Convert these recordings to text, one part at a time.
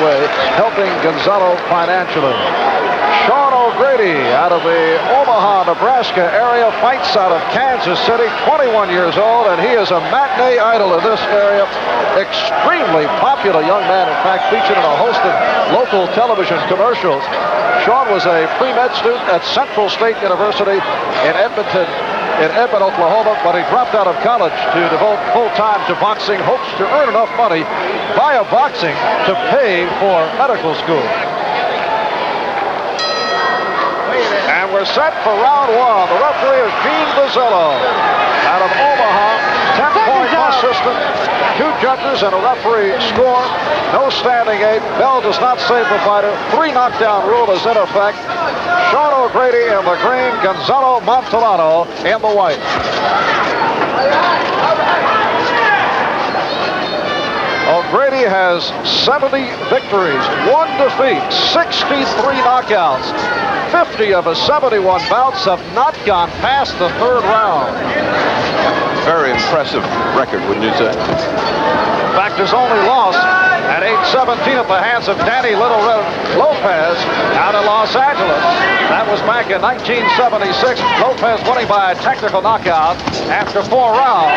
way, helping Gonzalo financially. Sean O'Grady out of the Omaha, Nebraska area, fights out of Kansas City, 21 years old, and he is a matinee idol in this area. Extremely popular young man, in fact, featured in a host of local television commercials. Sean was a pre-med student at Central State University in Edmond, Oklahoma, but he dropped out of college to devote full-time to boxing, hopes to earn enough money via boxing to pay for medical school. And we're set for round one. The referee is Gene Bazzello out of Omaha. 10-point bus system. 2 judges and a referee score. No standing 8. Bell does not save the fighter. 3 knockdown rule is in effect. Sean O'Grady in the green. Gonzalo Montellano in the white. O'Grady has 70 victories, 1 defeat, 63 knockouts. 50 of his 71 bouts have not gone past the 3rd round. Very impressive record, wouldn't you say? In fact, his only loss at age 17 at the hands of Danny Little Red Lopez out of Los Angeles. That was back in 1976. Lopez winning by a technical knockout after 4 rounds.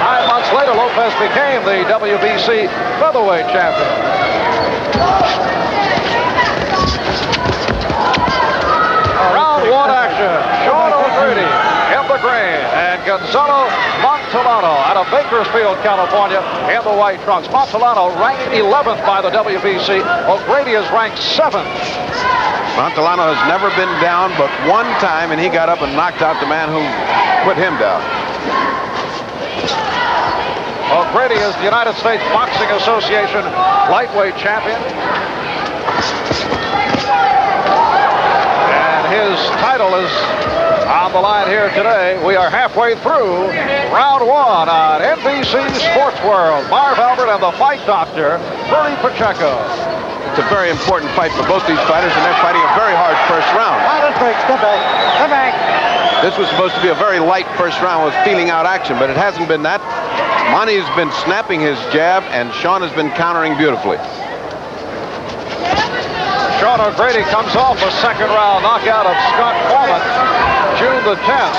9 months later, Lopez became the WBC featherweight champion. Round 1 action. Sean O'Grady in the green and Gonzalo Montellano out of Bakersfield, California in the white trunks. Montellano ranked 11th by the WBC. O'Grady is ranked 7th. Montellano has never been down but 1 time, and he got up and knocked out the man who put him down. O'Grady is the United States Boxing Association lightweight champion. His title is on the line here today. We are halfway through round 1 on NBC Sports World. Marv Albert and the fight doctor, Bernie Pacheco. It's a very important fight for both these fighters, and they're fighting a very hard first round. Step back. This was supposed to be a very light first round with feeling out action, but it hasn't been that. Monty's been snapping his jab, and Sean has been countering beautifully. Sean O'Grady comes off a 2nd round knockout of Scott Foreman, June the 10th.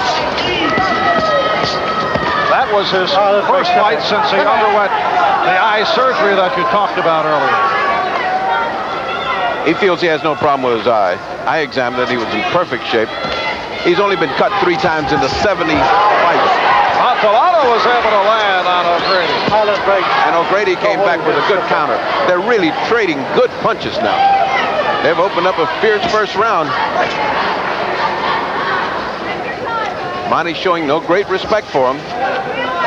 That was his first fight since he underwent the eye surgery that you talked about earlier. He feels he has no problem with his eye. I examined it. He was in perfect shape. He's only been cut 3 times in the 70 fights. Montellano was able to land on O'Grady. And O'Grady came back with a good counter. They're really trading good punches now. They've opened up a fierce first round. Monty showing no great respect for him.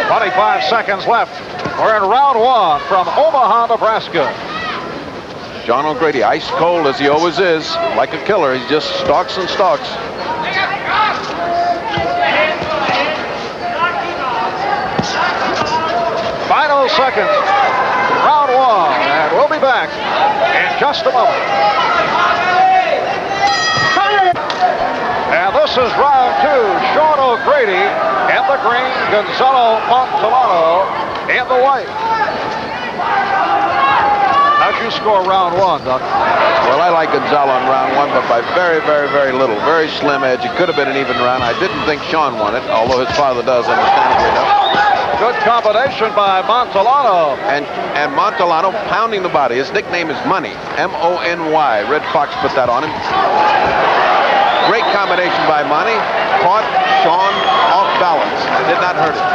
25 seconds left. We're in round 1 from Omaha, Nebraska. Sean O'Grady, ice cold as he always is, like a killer. He just stalks and stalks. Final seconds. Round 1, and we'll be back in just a moment. And this is round 2. Sean O'Grady in the green, Gonzalo Montellano in the white. How'd you score round 1, Doc? Well, I like Gonzalo in round 1, but by very, very, very little. Very slim edge. It could have been an even round. I didn't think Sean won it, although his father does, understandably enough. Good combination by Montellano. And Montellano pounding the body. His nickname is Money, M-O-N-Y. Red Fox put that on him. Great combination by Monty. Caught Sean off balance. Did not hurt him.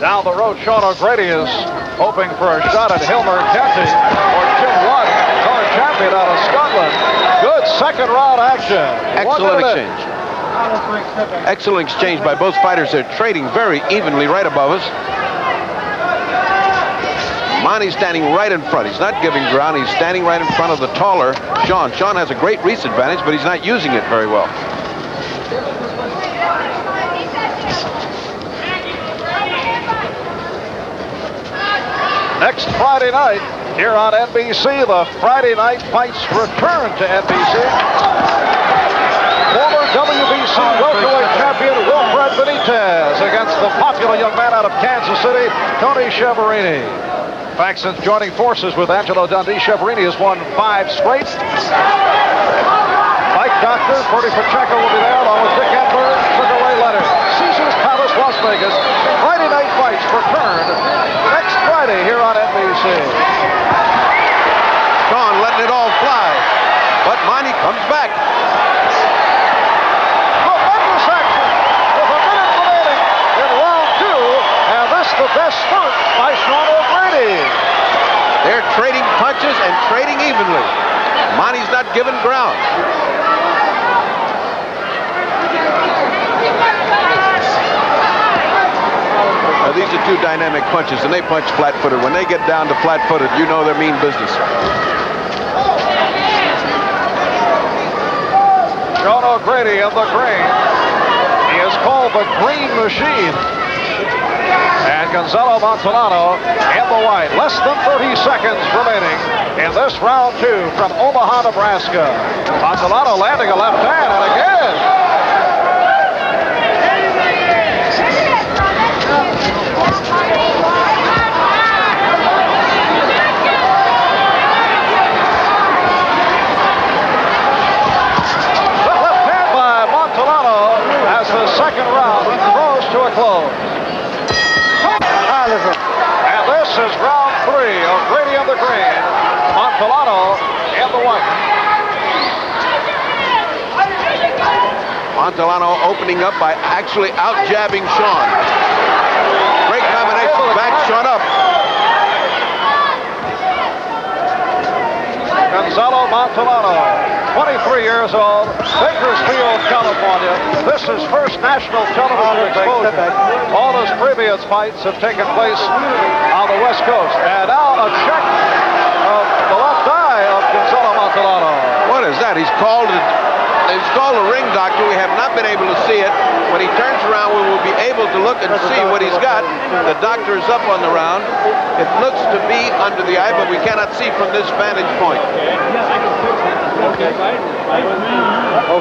Down the road, Sean O'Grady is hoping for a shot at Hilmer Kenty or Jim Watt, current champion out of Scotland. Good 2nd round action. Excellent exchange. Excellent exchange by both fighters. They're trading very evenly right above us. Monty's standing right in front. He's not giving ground. He's standing right in front of the taller Sean. Sean has a great reach advantage, but he's not using it very well. Next Friday night, here on NBC, the Friday night fights return to NBC. Former WBC welterweight muscular young man out of Kansas City, Tony Schiavorini. In fact, since joining forces with Angelo Dundee, Schiavorini has won 5 straight. Mike Doctor, Bertie Pacheco will be there, along with Dick Enberg, Sugar Ray Leonard. Caesars Palace, Las Vegas. Friday night fights return next Friday here on NBC. Sean letting it all fly, but Monty comes back. Tremendous action with a minute remaining in round 2, and this the best spurt by Sean O'Grady. They're trading punches and trading evenly. Monty's not giving ground. Now, these are two dynamic punches, and they punch flat-footed. When they get down to flat-footed, you know they're mean business. Sean O'Grady in the green. He is called the Green Machine. And Gonzalo Montellano in the white. Less than 30 seconds remaining in this round 2 from Omaha, Nebraska. Montellano landing a left hand, and again. The left hand by Montellano as the second round draws to a close. And this is round 3 of Grady in the green, Montellano in the white. Montellano opening up by actually out-jabbing Sean. Great combination, back Sean up. Gonzalo Montellano, 23 years old, Bakersfield, California. This is first national television exposure. All his previous fights have taken place on the West Coast. And now a check of the left eye of Gonzalo Montellano. What is that? He's called a ring doctor. We have not been able to see it. When he turns around, we will be able to look and see what he's got. The doctor is up on the round. It looks to be under the eye, but we cannot see from this vantage point.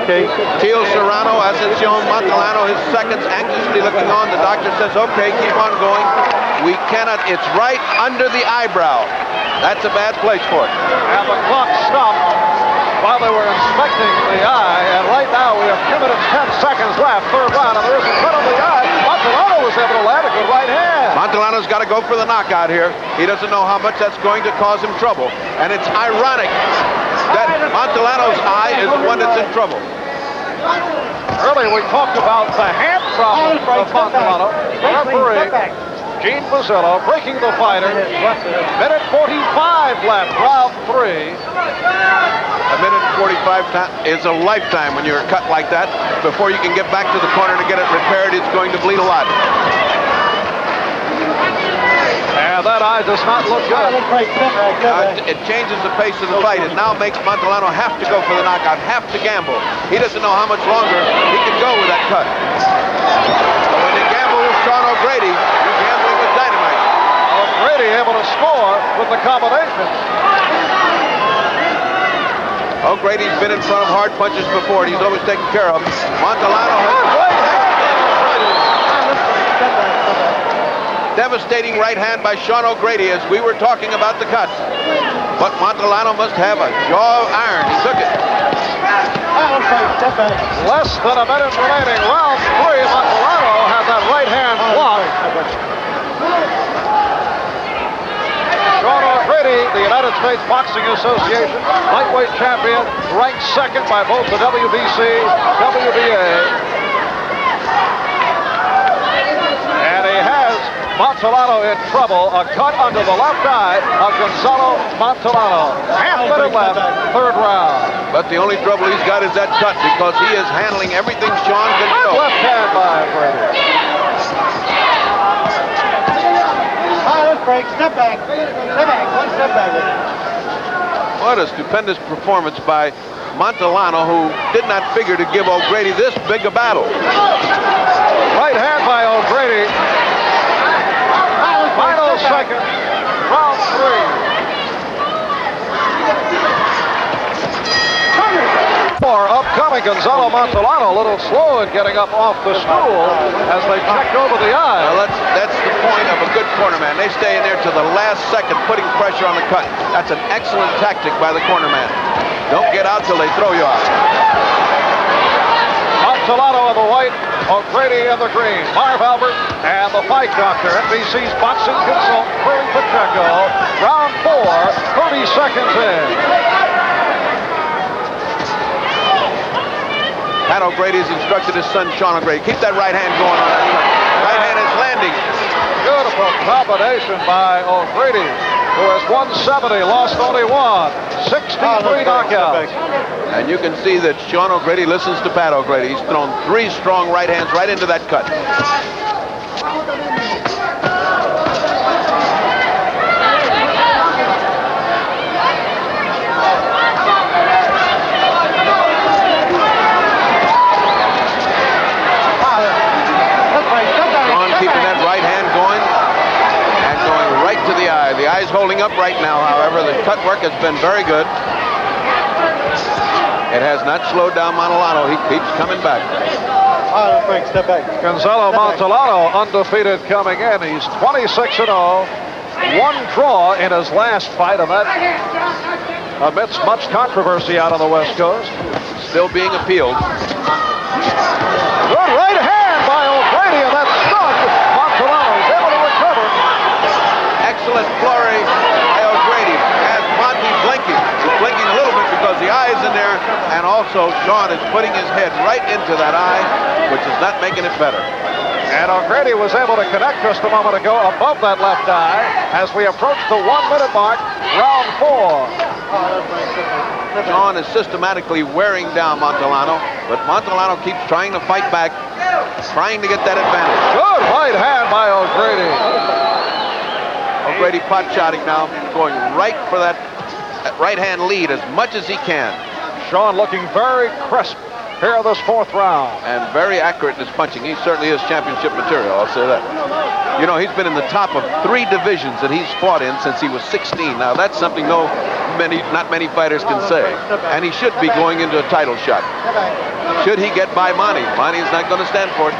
Okay. Teal Serrano, Ascension Montellano, his seconds, anxiously looking on. The doctor says, okay, keep on going. We cannot, it's right under the eyebrow. That's a bad place for it. And the clock stopped while they were inspecting the eye. And right now we have 2 minutes, 10 seconds left, third round, and there is a cut on the eye. Montellano was able to land a good right hand. Montellano's got to go for the knockout here. He doesn't know how much that's going to cause him trouble. And it's ironic that Montellano's eye is the one that's in trouble. Earlier we talked about the hand problem of Montellano. Referee Gene Buzzillo breaking the fighter. Minute 45 left, round 3. A minute 45 is a lifetime when you're cut like that. Before you can get back to the corner to get it repaired, it's going to bleed a lot. And that eye does not look good. It changes the pace of the fight. It now makes Montellano have to go for the knockout, have to gamble. He doesn't know how much longer he can go with that cut. When you gamble with Sean O'Grady, you're gambling with dynamite. O'Grady able to score with the combination. O'Grady's been in front of hard punches before, and he's always taken care of. Montellano devastating right hand by Sean O'Grady as we were talking about the cut. But Montellano must have a jaw of iron. He took it. Less than a minute remaining. Round 3. Montellano had that right hand blocked. Sean O'Grady, the United States Boxing Association lightweight champion, ranked second by both the WBC, WBA. And he has Montellano in trouble. A cut under the left eye of Gonzalo Montellano. Half minute left, third round. But the only trouble he's got is that cut because he is handling everything Sean can throw. Left hand by O'Grady. Break, step back. Step back, one step back. What a stupendous performance by Montellano, who did not figure to give O'Grady this big a battle. Right hand by O'Grady. Final second, round 3. For upcoming, Gonzalo Montellano a little slow in getting up off the stool as they checked over the eye. Well, that's the point of a good cornerman. They stay in there to the last second, putting pressure on the cut. That's an excellent tactic by the cornerman. Don't get out till they throw you out. Montellano in the white, O'Grady in the green. Marv Albert and the fight doctor, NBC's boxing consultant, Willie Pacheco. Round 4, 30 seconds in. Pat O'Grady's instructed his son, Sean O'Grady, keep that right hand going on that cut. Right hand is landing. Beautiful combination by O'Grady, who has 170, lost only one. 63 knockouts. And you can see that Sean O'Grady listens to Pat O'Grady. He's thrown 3 strong right hands right into that cut. Keeping that right hand going and going right to the eye. The eye's holding up right now, however. The cut work has been very good. It has not slowed down Montellano. He keeps coming back. Frank, step back. Gonzalo Montellano undefeated coming in. He's 26-0. One draw in his last fight, and that amidst much controversy out on the West Coast. Still being appealed. Good right hand by O'Grady, and that stuck. Montellano is able to recover. Excellent flurry by O'Grady. And Monty blinking. He's blinking a little bit because the eye is in there, and also Sean is putting his head right into that eye, which is not making it better. And O'Grady was able to connect just a moment ago above that left eye as we approach the 1-minute mark, round 4. Sean is systematically wearing down Montellano, but Montellano keeps trying to fight back, trying to get that advantage. Good right hand by O'Grady. O'Grady pot-shotting now, going right for that right hand lead as much as he can. Sean looking very crisp here in this 4th round. And very accurate in his punching. He certainly is championship material, I'll say that. You know, he's been in the top of 3 divisions that he's fought in since he was 16. Now, that's something not many fighters can say. And he should be going into a title shot. Should he get by Monty? Monty is not going to stand for it.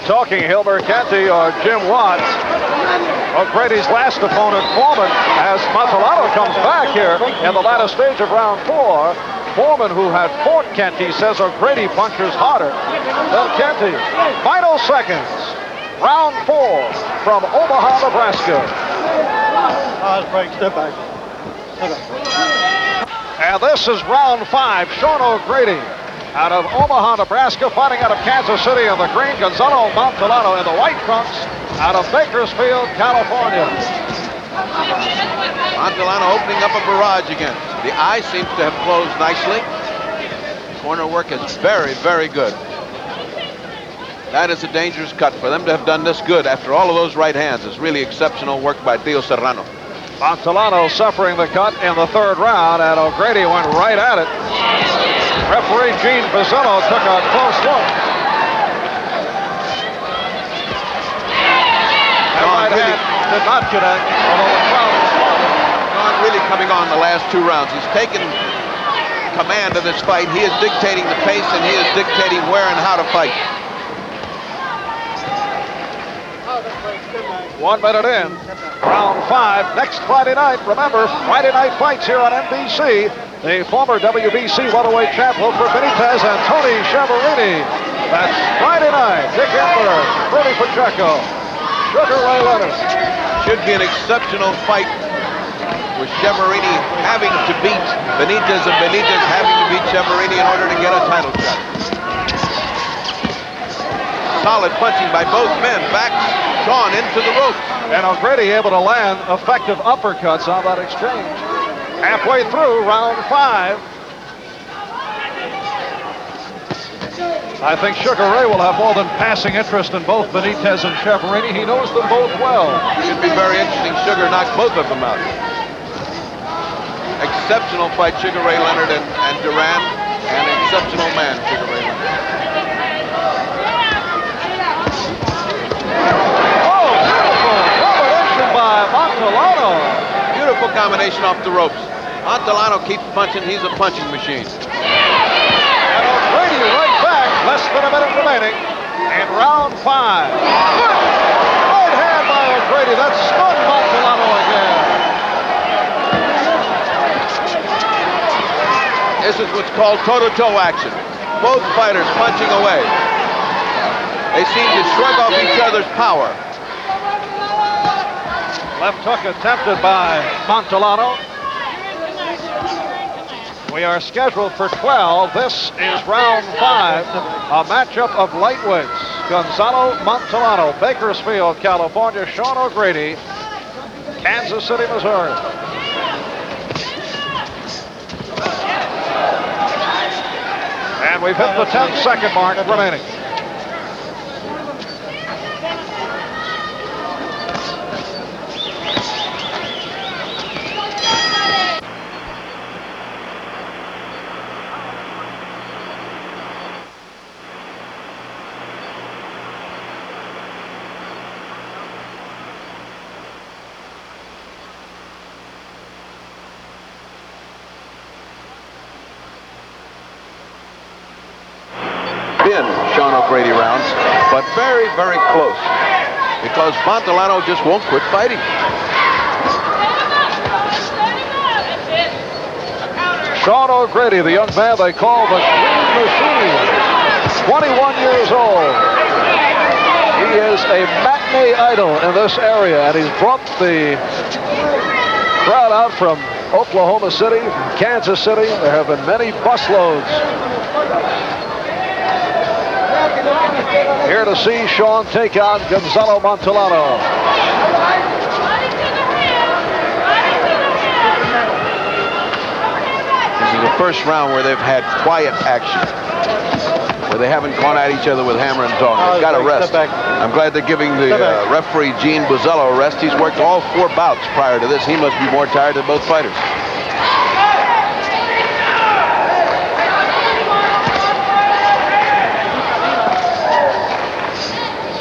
Talking Hilmer Canty or Jim Watts. O'Grady's last opponent, Foreman, as Montellano comes back here in the latter stage of round 4. Foreman, who had fought Canty, says O'Grady punches harder than Canty. Final seconds. Round 4 from Omaha, Nebraska. Frank, step back. And this is round 5. Sean O'Grady out of Omaha, Nebraska, fighting out of Kansas City in the green. Gonzalo Montellano in the white trunks out of Bakersfield, California. Montellano opening up a barrage again. The eye seems to have closed nicely. Corner work is very, very good. That is a dangerous cut. For them to have done this good after all of those right hands is really exceptional work by Theo Serrano. Montellano suffering the cut in the 3rd round, and O'Grady went right at it. Referee Gene Pizzello took a close look. That right hand did not connect, although the crowd was Sean really coming on the last 2 rounds. He's taken command of this fight. He is dictating the pace, and he is dictating where and how to fight. 1 minute in, round 5, next Friday night. Remember, Friday night fights here on NBC. The former WBC welterweight champ, Wilfred Benitez, and Tony Schiavone. That's Friday night. Dick Emperor, Rudy Pacheco, Sugar Ray Leonard. Should be an exceptional fight with Schiavone having to beat Benitez and Benitez having to beat Schiavone in order to get a title shot. Solid punching by both men. Backs Sean into the ropes. And O'Grady able to land effective uppercuts on that exchange. Halfway through round 5. I think Sugar Ray will have more than passing interest in both Benitez and Schiavone. He knows them both well. Should be very interesting. Sugar knocked both of them out. Exceptional fight, Sugar Ray Leonard and Duran. An exceptional man, Sugar Ray Leonard. Oh, beautiful combination by Montellano. Beautiful combination off the ropes. Montellano keeps punching. He's a punching machine. than a minute remaining in round 5. Right hand by O'Grady. That stunned Montellano again. This is what's called toe-to-toe action. Both fighters punching away. They seem to shrug off each other's power. Left hook attempted by Montellano. We are scheduled for 12. This is round 5, a matchup of lightweights. Gonzalo Montellano, Bakersfield, California. Sean O'Grady, Kansas City, Missouri. And we've hit the 10-second mark remaining. Been Sean O'Grady rounds, but very, very close because Montellano just won't quit fighting. Sean O'Grady, the young man they call the Green Machine, 21 years old. He is a matinee idol in this area, and he's brought the crowd out from Oklahoma City, Kansas City. There have been many busloads here to see Sean take on Gonzalo Montellano. This is the first round where they've had quiet action, where they haven't gone at each other with hammer and tong. They've got a rest. I'm glad they're giving the referee Gene Buzzello a rest. He's worked all 4 bouts prior to this. He must be more tired than both fighters.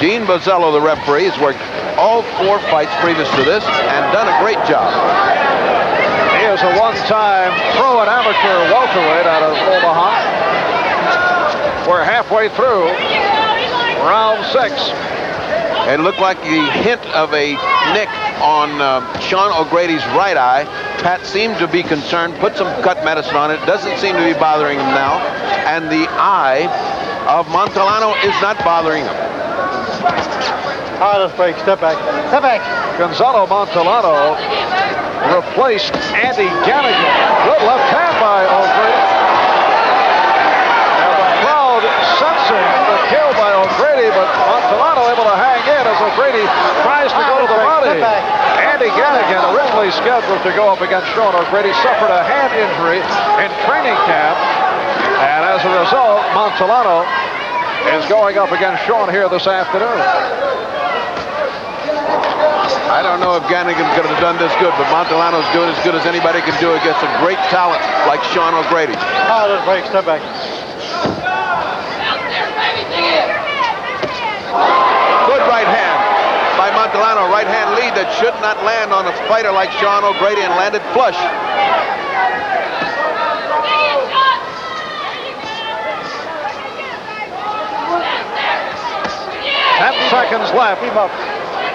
Gene Buzzello, the referee, has worked all 4 fights previous to this and done a great job. He is a one-time pro and amateur welterweight out of Omaha. We're halfway through round 6. It looked like the hint of a nick on Sean O'Grady's right eye. Pat seemed to be concerned, put some cut medicine on it. Doesn't seem to be bothering him now. And the eye of Montellano is not bothering him. All right, let's break. Step back. Step back. Gonzalo Montellano replaced Andy Gannigan. Good left hand by O'Grady. And the crowd sensing the kill by O'Grady, but Montellano able to hang in as O'Grady tries to go to the body. Andy Gannigan, originally scheduled to go up against Sean O'Grady, suffered a hand injury in training camp. And as a result, Montellano is going up against Sean here this afternoon. I don't know if Gannigan could have done this good, but Montellano's doing as good as anybody can do against a great talent like Sean O'Grady. All right, let's break. Step back. Good right hand by Montellano. Right hand lead that should not land on a fighter like Sean O'Grady and landed flush. 10 seconds left.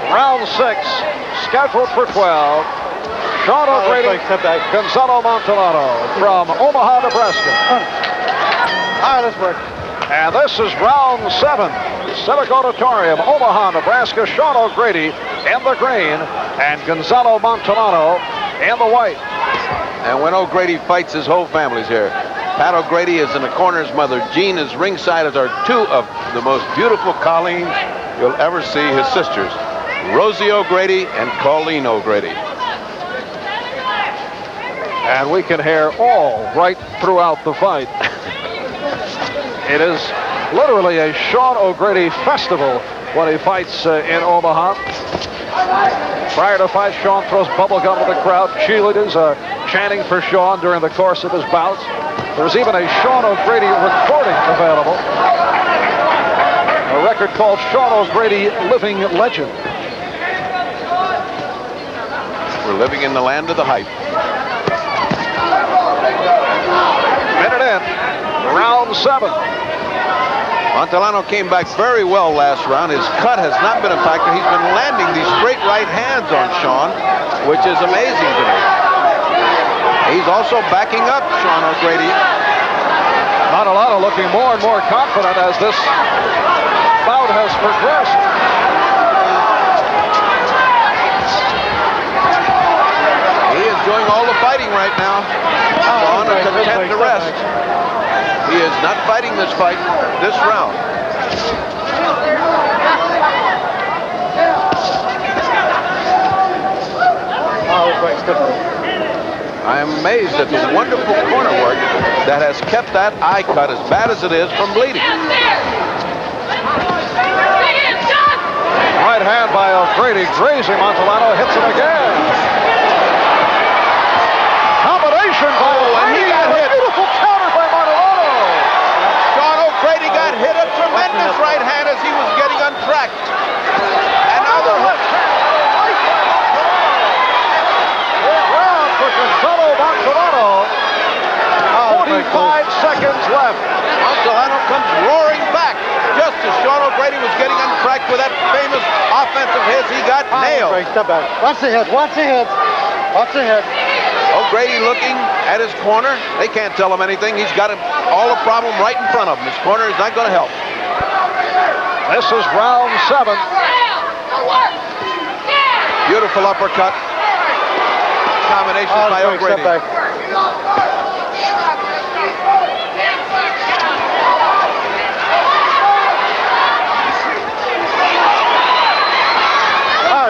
Round 6, scheduled for 12. Sean O'Grady, Gonzalo Montellano from Omaha, Nebraska. All right, let's work. And this is round 7. Civic Auditorium, Omaha, Nebraska. Sean O'Grady in the green and Gonzalo Montellano in the white. And when O'Grady fights, his whole family's here. Pat O'Grady is in the corner, his mother Jean is ringside, as are 2 of the most beautiful Colleens you'll ever see, his sisters, Rosie O'Grady and Colleen O'Grady. And we can hear all right throughout the fight. It is literally a Sean O'Grady festival when he fights in Omaha. Prior to fight, Sean throws bubble gum to the crowd. Cheerleaders are chanting for Sean during the course of his bouts. There's even a Sean O'Grady recording available. A record called Sean O'Grady Living Legend. We're living in the land of the hype. Minute in, round 7. Montellano came back very well last round. His cut has not been a factor. He's been landing these straight right hands on Sean, which is amazing to me. He's also backing up Sean O'Grady. Montellano looking more and more confident as this bout has progressed. He is doing all the fighting right now. Sean is content to rest. He is not fighting this fight, this round. I am amazed at the wonderful corner work that has kept that eye cut, as bad as it is, from bleeding. Right hand by O'Grady, grazing Montellano, hits him again. Combination by O'Grady, got hit. Beautiful counter by Montellano. Sean O'Grady got hit a tremendous right hand as he was getting untracked. And now the hook. Round for Gonzalo Montellano. 45 seconds left. Montellano comes roaring back just as Sean O'Grady was getting untracked with that famous offensive hit. He got nailed. Step back. Watch the head. Watch the head. Watch the head. O'Grady looking at his corner. They can't tell him anything. He's got all the problem right in front of him. His corner is not going to help. This is round 7. Beautiful uppercut. Combination by O'Grady. Step back.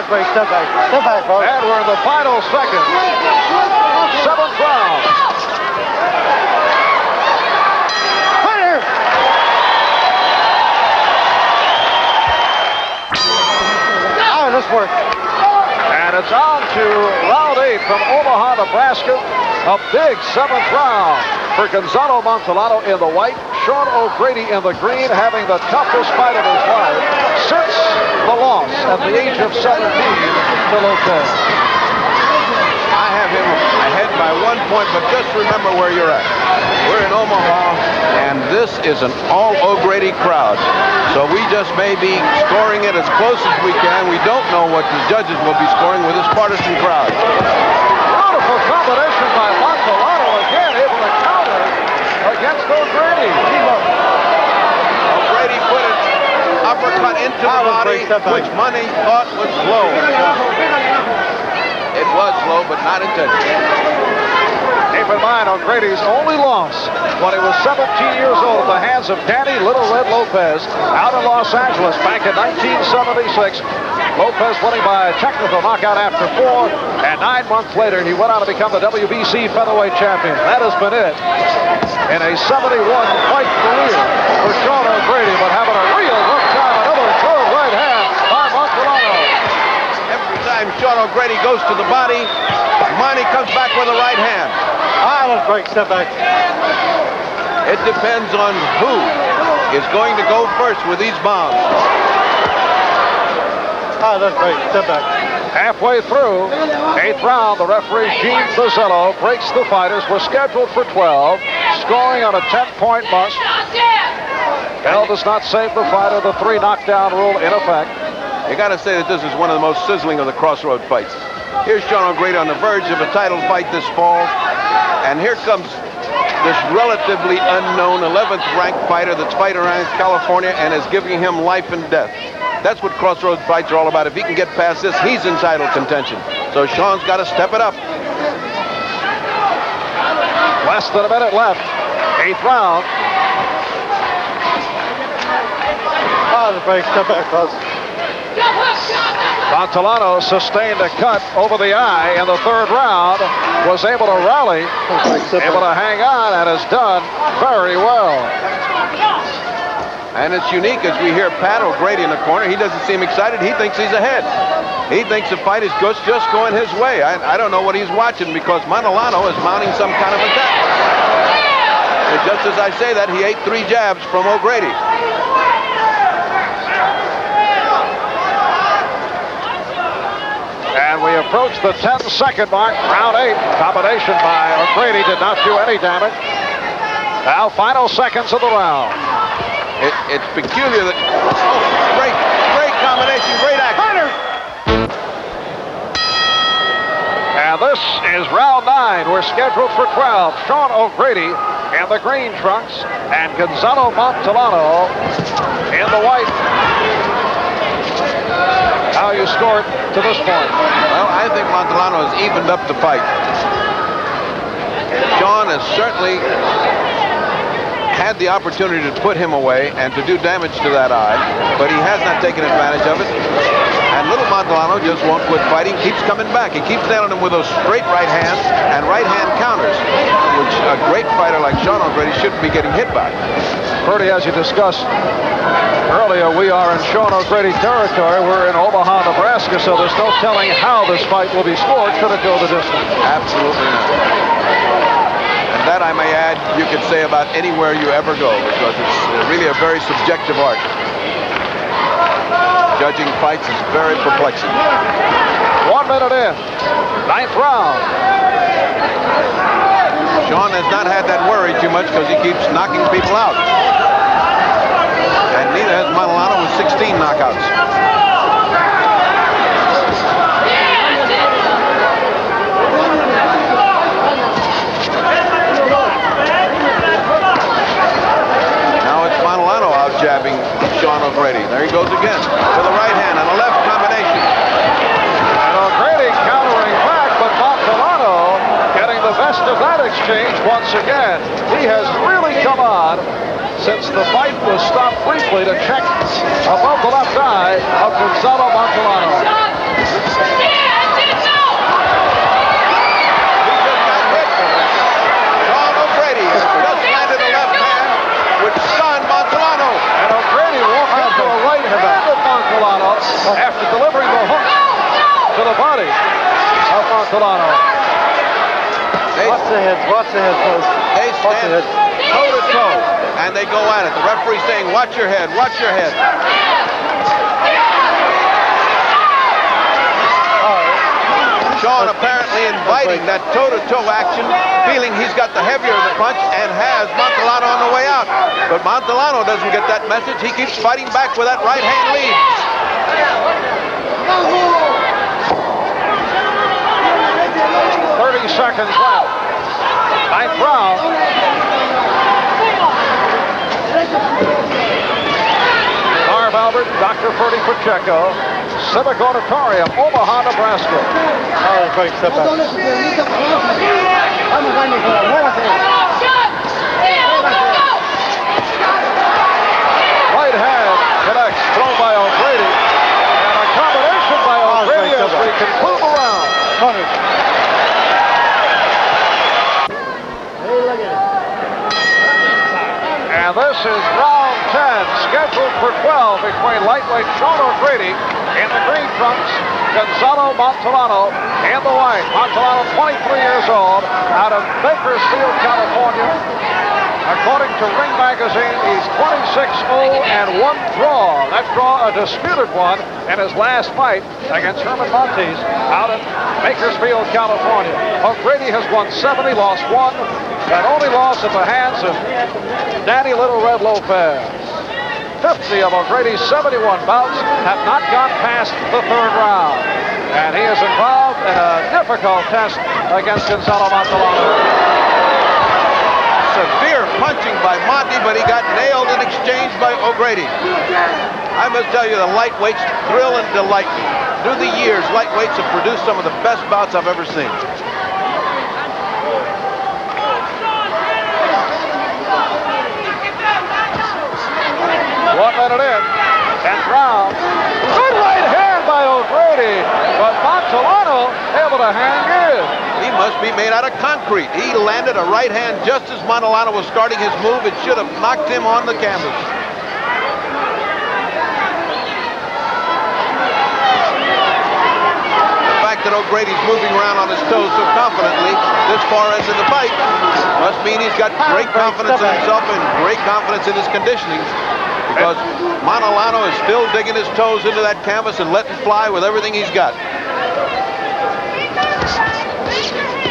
Break, step back. Step back, folks. And we're in the final seconds. 7th round. Fire! Oh, this worked. And it's on to round 8 from Omaha, Nebraska. A big 7th round for Gonzalo Montellano in the white, Sean O'Grady in the green, having the toughest fight of his life since the loss at the age of 17 to Lopez. I have him ahead by 1 point, but just remember where you're at. We're in Omaha, and this is an all O'Grady crowd. So we just may be scoring it as close as we can. We don't know what the judges will be scoring with this partisan crowd. Beautiful combination by Montellano, again able to counter against O'Grady. O'Grady put an uppercut into the body, which Money thought was low. It was low, but not intentional. Keep in mind, O'Grady's only loss when he was 17 years old at the hands of Danny Little Red Lopez out in Los Angeles back in 1976. Lopez winning by a technical knockout after 4, and 9 months later he went on to become the WBC featherweight champion. That has been it in a 71-fight career for Sean O'Grady, but having a real rough time. Another third right hand by Montellano. Every time Sean O'Grady goes to the body, Money comes back with a right hand. Ah, let's break. Step back. It depends on who is going to go first with these bombs. Ah, let's break. Step back. Halfway through 8th round, the referee Gene Bozello breaks the fighters. We're scheduled for 12, scoring on a 10-point must. Bell does not save the fighter. The 3 knockdown rule in effect. You got to say that this is one of the most sizzling of the crossroad fights. Here's Sean O'Grady on the verge of a title fight this fall, and here comes this relatively unknown 11th ranked fighter that's fighting around California and is giving him life and death. That's what crossroad fights are all about. If he can get past this, he's in title contention. So Sean's got to step it up. Less than a minute left. 8th round. Ah, let's break. Step back, folks. Montellano sustained a cut over the eye in the 3rd round, was able to rally, able to hang on, and has done very well. And it's unique as we hear Pat O'Grady in the corner. He doesn't seem excited. He thinks he's ahead. He thinks the fight is just going his way. I don't know what he's watching, because Montellano is mounting some kind of attack. And just as I say that, he ate 3 jabs from O'Grady. And we approach the 10-second mark, round 8. Combination by O'Grady did not do any damage. Now, final seconds of the round. It's peculiar that... Oh, great combination, great action. And this is round 9. We're scheduled for 12. Sean O'Grady in the green trunks and Gonzalo Montellano in the white. How you scored to this point? Well, I think Montellano has evened up the fight. Sean has certainly had the opportunity to put him away and to do damage to that eye, but he has not taken advantage of it. And little Montellano just won't quit fighting, keeps coming back. He keeps nailing him with those straight right hands and right hand counters, which a great fighter like Sean O'Grady shouldn't be getting hit by. Bertie, as you discussed earlier, we are in Sean O'Grady territory. We're in Omaha, Nebraska, so there's no telling how this fight will be scored should it go the distance. Absolutely not. And that, I may add, you could say about anywhere you ever go, because it's really a very subjective art. Judging fights is very perplexing. 1 minute in, 9th round. Sean has not had that worry too much because he keeps knocking people out. And neither has Montellano with 16 knockouts. Montellano out jabbing Sean O'Grady. There he goes again with a right hand and a left combination. And O'Grady countering back, but Montellano getting the best of that exchange once again. He has really come on since the fight was stopped briefly to check above the left eye of Gonzalo Montellano. Sean O'Grady has just landed a left hand, which stunned Montellano. And O'Grady walked into a right hand of Montellano after delivering the hook to the body of Montellano. Watch the head, folks. They stand toe to toe, and they go at it. The referee saying, watch your head, watch your head. Sean apparently inviting that toe-to-toe action, feeling he's got the heavier of the punch and has Montellano on the way out. But Montellano doesn't get that message. He keeps fighting back with that right hand lead. 30 seconds left. 9th round. Marv Albert, Dr. Ferdy Pacheco, Civic Auditorium, Omaha, Nebraska. Quick, step back. Right hand connects, thrown by O'Grady. And a combination by O'Grady as we conclude the round. And this is round 10, scheduled for 12 between lightweight Sean O'Grady in the green trunks, Gonzalo Montellano in the white. Montellano, 23 years old, out of Bakersfield, California. According to Ring Magazine, he's 26-0 and 1 draw. That draw a disputed one in his last fight against Herman Montes out in Bakersfield, California. O'Grady has won 70, lost 1. That only loss at the hands of Danny Little Red Lopez. 50 of O'Grady's 71 bouts have not gone past the 3rd round. And he is involved in a difficult test against Gonzalo Montellano. Severe punching by Monty, but he got nailed in exchange by O'Grady. I must tell you, the lightweights thrill and delight me. Through the years, lightweights have produced some of the best bouts I've ever seen. One minute in, 10th round. Good right hand by O'Grady, but Montellano able to hang in. He must be made out of concrete. He landed a right hand just as Montellano was starting his move. It should have knocked him on the canvas. The fact that O'Grady's moving around on his toes so confidently this far into the fight must mean he's got great confidence in himself and great confidence in his conditioning, because Montellano is still digging his toes into that canvas and letting fly with everything he's got.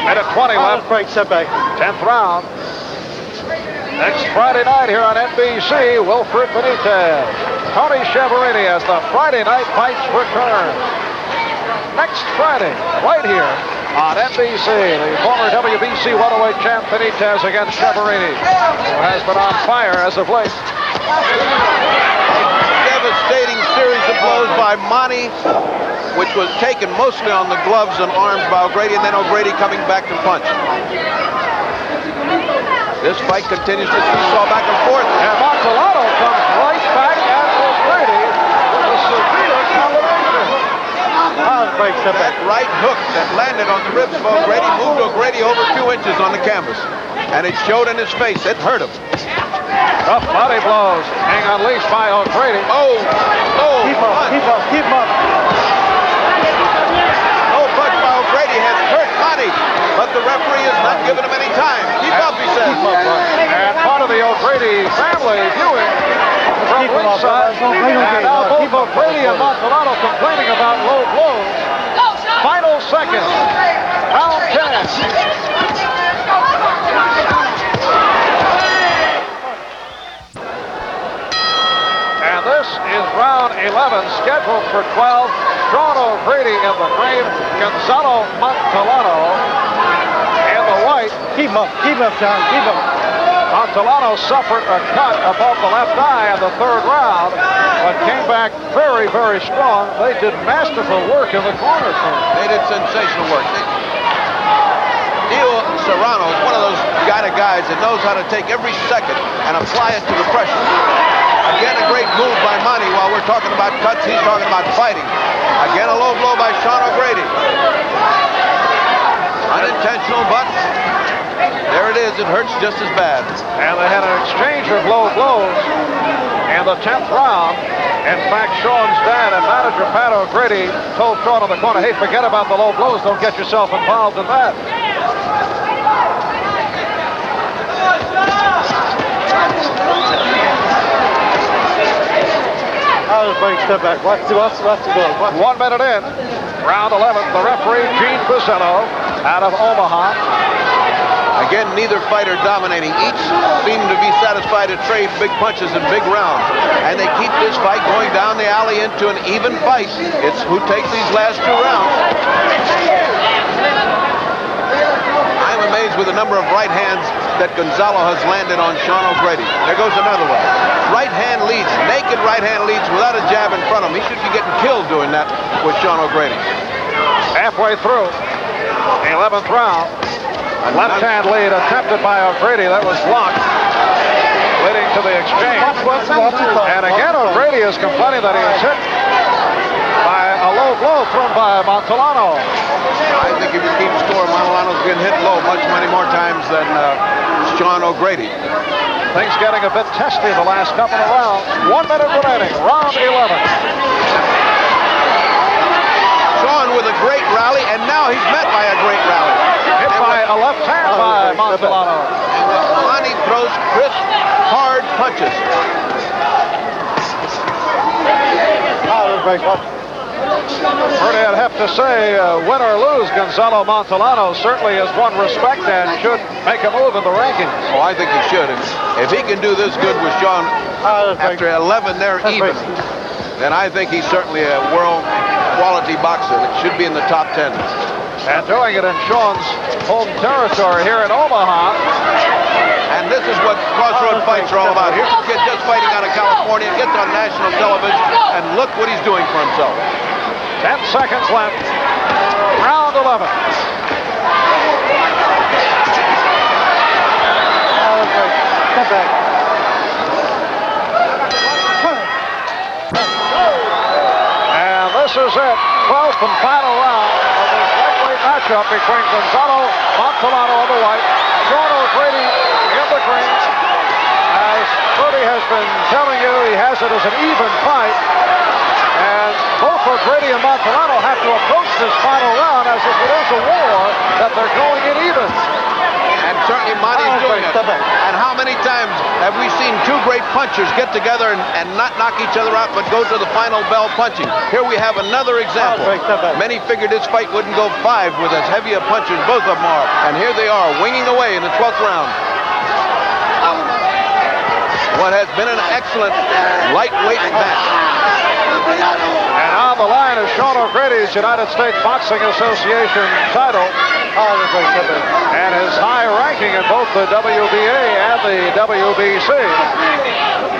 Minute 20 left. Break, step back. 10th round. Next Friday night here on NBC, Wilfred Benitez, Tony Schiavone as the Friday night fights return. Next Friday, right here on NBC, the former WBC 108 champ Benitez against Schiavone, who has been on fire as of late. Devastating series of blows by Monty, which was taken mostly on the gloves and arms by O'Grady, and then O'Grady coming back to punch. This fight continues to seesaw back and forth. And Montellano comes right back at O'Grady with a severe combination. That right hook that landed on the ribs of O'Grady moved O'Grady over 2 inches on the canvas. And it showed in his face. It hurt him. Rough body blows being unleashed by O'Grady. Oh! Keep him up. No punch by O'Grady has hurt Monty, but the referee has not given him any time. Keep up, he says. And part of the O'Grady family viewing from ringside. And now both O'Grady and Montellano complaining about low blows. Final seconds. Round 10. And this is round 11, scheduled for 12. Sean O'Grady in the green, Gonzalo Montellano in the white. Keep him up, John. Keep him. Montellano suffered a cut above the left eye in the third round, but came back very, very strong. They did masterful work in the corner for him. They did sensational work. Dio Serrano is one of those kind of guys that knows how to take every second and apply it to the pressure. Again, a great move by Monty. While we're talking about cuts, he's talking about fighting. Again, a low blow by Sean O'Grady. Unintentional, but there it is. It hurts just as bad. And they had an exchange of low blows in the 10th round. In fact, Sean's dad and manager Pat O'Grady told Sean in the corner, hey, forget about the low blows. Don't get yourself involved in that. I'll just break step back. Watch the blow. 1 minute in. Round 11. The referee, Gene Pisello, out of Omaha. Again, neither fighter dominating. Each seem to be satisfied to trade big punches in big rounds. And they keep this fight going down the alley into an even fight. It's who takes these last 2 rounds. I'm amazed with the number of right hands that Gonzalo has landed on Sean O'Grady. There goes another one. Right hand leads, naked right hand leads without a jab in front of him. He should be getting killed doing that with Sean O'Grady. Halfway through the 11th round. Left hand lead attempted by O'Grady. That was blocked, leading to the exchange. And again, O'Grady is complaining that he was hit by a low blow thrown by Montellano. I think if you keep score, Montellano's getting hit low much many more times than Sean O'Grady. Things getting a bit testy the last couple of rounds. 1 minute remaining, round 11. Sean with a great rally, and now he's met by a great rally. Hit by a left hand by Montellano. And Monty throws crisp, hard punches. I'll just break. Bernie, I'd have to say, win or lose, Gonzalo Montellano certainly has won respect and should make a move in the rankings. Oh, I think he should. If he can do this good with Sean after 11, they're even. Then I think he's certainly a world quality boxer that should be in the top 10. And doing it in Sean's home territory here in Omaha. And this is what crossroad fights are all about. Here's a kid just fighting out of California, gets on national television, and look what he's doing for himself. 10 seconds left. Round 11. Step back. And this is it. 12th and final round of this lightweight matchup between Gonzalo Montellano on the white, Sean O'Grady in the green. As Bertie has been telling you, he has it as an even fight. And both O'Grady and Montellano have to approach this final round as if it is a war that they're going in even. And certainly Monty's doing it. And how many times have we seen 2 great punchers get together and not knock each other out, but go to the final bell punching? Here we have another example. Many figured this fight wouldn't go 5 with as heavy a punchers both of them are. And here they are, winging away in the 12th round. what has been an excellent lightweight match. And on the line is Sean O'Grady's United States Boxing Association title. And his high ranking in both the WBA and the WBC.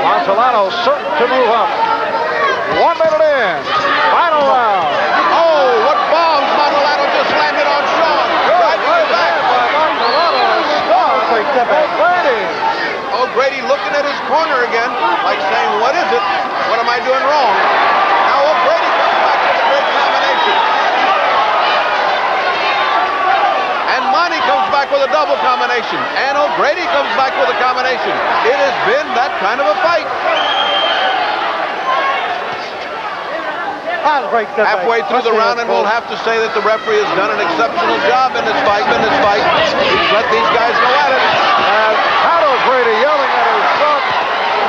Montellano certain to move up. 1 minute in. Final round. Oh, what bombs Montellano just landed on Sean. Right back. O'Grady. O'Grady looking at his corner again, like saying, what is it? What am I doing wrong? Now O'Grady comes back with a great combination. And Monty comes back with a double combination. And O'Grady comes back with a combination. It has been that kind of a fight. Halfway through the round, and we'll have to say that the referee has done an exceptional job in this fight. He's let these guys go at it. And Pat O'Grady yelling at his son,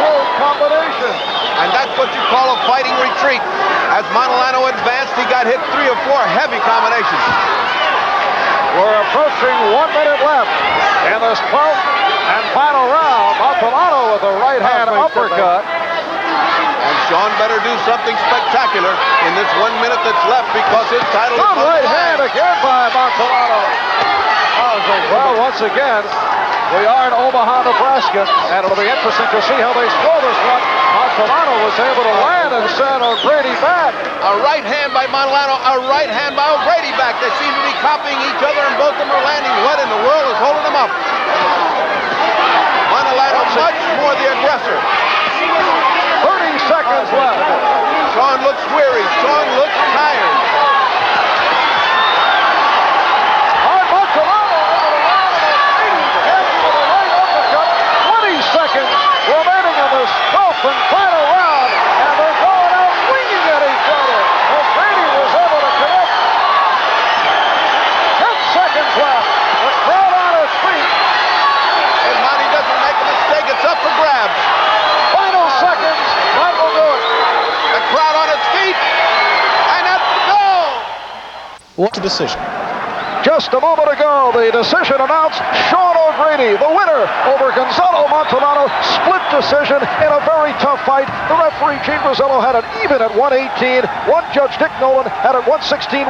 full combination. And that's what you call a fighting retreat. As Montellano advanced, he got hit 3 or 4 heavy combinations. We're approaching 1 minute left in this 12th and final round. Montellano with a right hand uppercut. And Sean better do something spectacular in this 1 minute that's left, because his title is on the right line. hand again by Montellano. Well, once again, we are in Omaha, Nebraska, and it'll be interesting to see how they score this one. Montellano was able to land and send O'Grady back. A right hand by Montellano, a right hand by O'Grady back. They seem to be copying each other, and both of them are landing. What in the world is holding them up? Montellano much more the aggressor. 30 seconds left. Sean looks weary. Sean looks tired. Montellano able to land on his feet with a right uppercut. 20 seconds remaining in this 12th and final round, and they're going out swinging at each other. O'Grady was able to connect. 10 seconds left. The crowd on his feet. If Monty doesn't make a mistake, it's up for grabs. Final seconds. That will do it. The crowd on its feet. And that's the goal. What a decision. Just a moment ago, the decision announced Sean O'Grady, the winner over Gonzalo Montellano. Split decision in a very tough fight. The referee, Gene Rosello, had it even at 118. One judge, Dick Nolan, had it 116-115.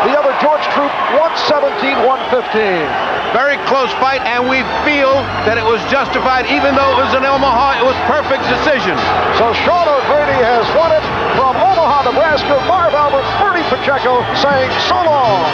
The other, George Troop, 117-115. Very close fight, and we feel that it was justified. Even though it was in Omaha, it was perfect decision. So Sean O'Grady has won it from Omaha, Nebraska. Marv Albert, Bernie Pacheco saying so long.